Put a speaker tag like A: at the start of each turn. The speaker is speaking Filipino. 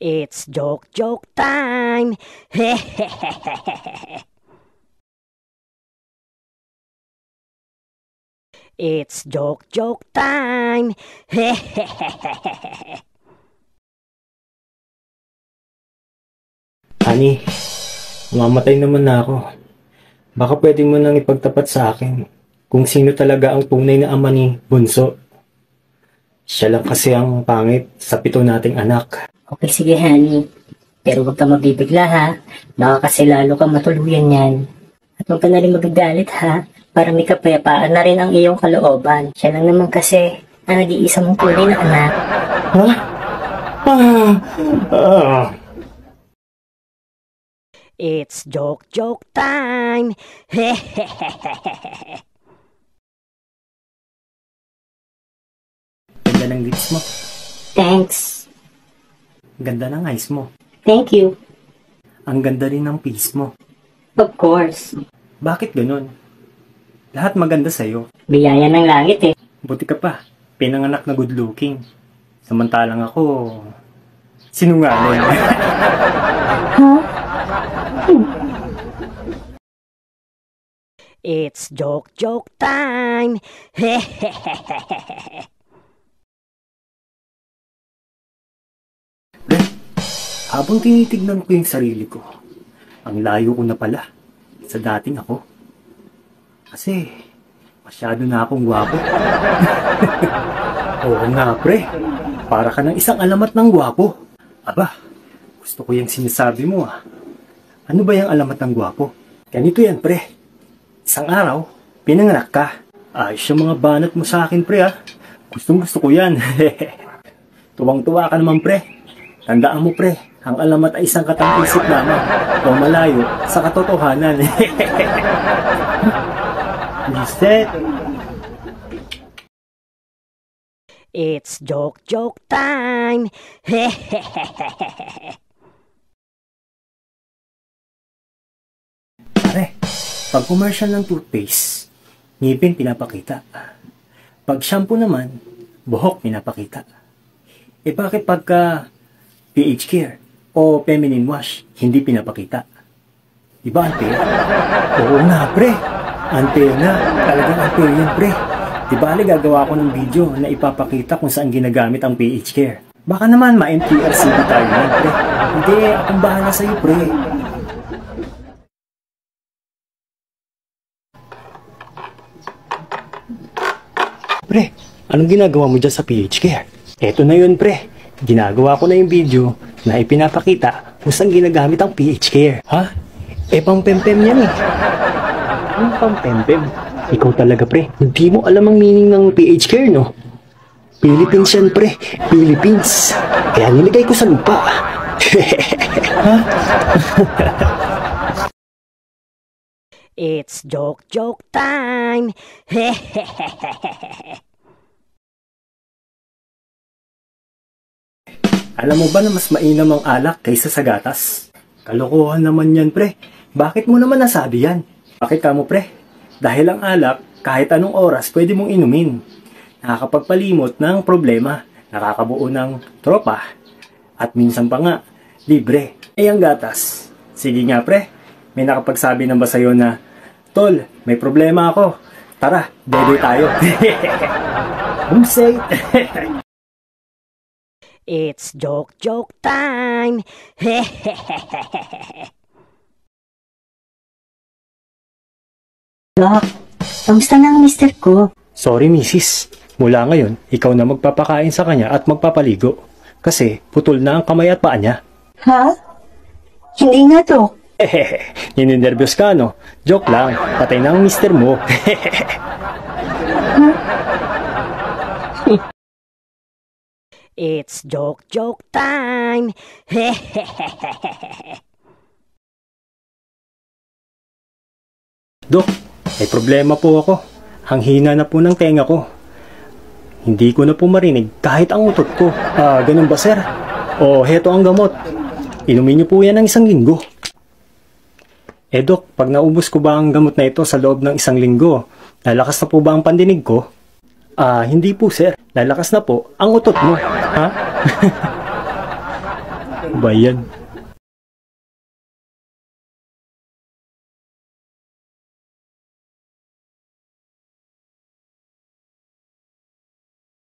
A: It's joke time. It's joke time.
B: Honey, mamatay naman na ako. Baka pwede mo nang ipagtapat sa akin kung sino talaga ang tunay na ama ni Bunso. Siya lang kasi ang pangit sa 7 nating anak.
C: Okay, sige, honey. Pero huwag ka mabibigla, ha? Baka kasi lalo ka matuluyan yan. At huwag ka na rin magagalit, ha? Para may kapayapaan na rin ang iyong kalooban. Siya lang naman kasi ang nag-iisa mong tunay na anak.
B: Ha?
A: It's joke time.
B: Ganda ng lips mo.
C: Thanks.
B: Ganda ng eyes mo.
C: Thank you.
B: Ang ganda rin ng face mo.
C: Of course.
B: Bakit ganun? Lahat maganda sa'yo.
C: Biyaya ng langit, eh.
B: Buti ka pa, pinanganak na good looking. Samantalang ako, sinungaling.
A: It's joke time.
B: Habang tinitignan ko yung sarili ko, ang layo ko na pala sa dating ako. Kasi, masyado na akong gwapo. Oo nga, pre. Para ka ng isang alamat ng gwapo. Aba, gusto ko yung sinasabi mo, ah. Ano ba yung alamat ng gwapo? Ganito yan, pre. Isang araw, pinanganak ka. Ayos yung mga banat mo sa akin, pre, ah. Gustong gusto ko yan. Tuwang-tuwa ka naman, pre. Tandaan mo, pre, ang alamat ay isang katang-isip lamang o malayo sa katotohanan. Lisette.
A: It's joke time.
B: Pare, pag commercial ng toothpaste, ngipin pinapakita. Pag shampoo naman, buhok pinapakita. Eh bakit pagka pH care o feminine wash, hindi pinapakita? Diba unfair? Oo nga, pre. Unfair na. Talagang unfair yan, pre. Diba gagawa ko ng video na ipapakita kung saan ginagamit ang pH care. Baka naman ma-NTRCB tayo yan, pre. Hindi, akong bahala sa'yo, pre. Pre, anong ginagawa mo dyan sa pH care? Eto na yun, pre. Ginagawa ko na yung video na ipinapakita kung saan ginagamit ang pH care. Ha? Eh, pang-pempem yan eh. Anong pang-pempem? Ikaw talaga, pre. Hindi mo alam ang meaning ng pH care, no? Philippines yan, pre. Philippines. Kaya nilagay ko sa lupa. Ha?
A: It's joke time.
B: Alam mo ba na mas mainam ang alak kaysa sa gatas? Kalokohan naman yan, pre. Bakit mo naman nasabi yan? Bakit ka mo, pre? Dahil ang alak, kahit anong oras pwede mong inumin. Nakakapagpalimot ng problema, nakakabuo ng tropa, at minsan pa nga, libre. Eh ang gatas, sige nga, pre. May nakapagsabi na ba sa'yo na, Tol, may problema ako. Tara, dede tayo. Umsay.
A: It's joke time.
C: Doc, kamusta na ang mister ko?
B: Sorry, misis. Mula ngayon, ikaw na magpapakain sa kanya at magpapaligo. Kasi putol na ang kamay at paa niya.
C: Ha? Hindi nga, Doc.
B: Nininervyos ka, no? Joke lang. Patay na ang mister mo.
A: It's joke time.
B: Dok, may problema po ako. Ang hina na po ng tenga ko. Hindi ko na po marinig kahit ang utot ko. Ganun ba, sir? O, heto ang gamot. Inumin niyo po yan ng 1 linggo. Eh, Dok, pag naubos ko ba ang gamot na ito sa loob ng 1 linggo, lalakas na po ba ang pandinig ko? Hindi po, sir. Lalakas na po ang utot mo. Ha? Ba yan?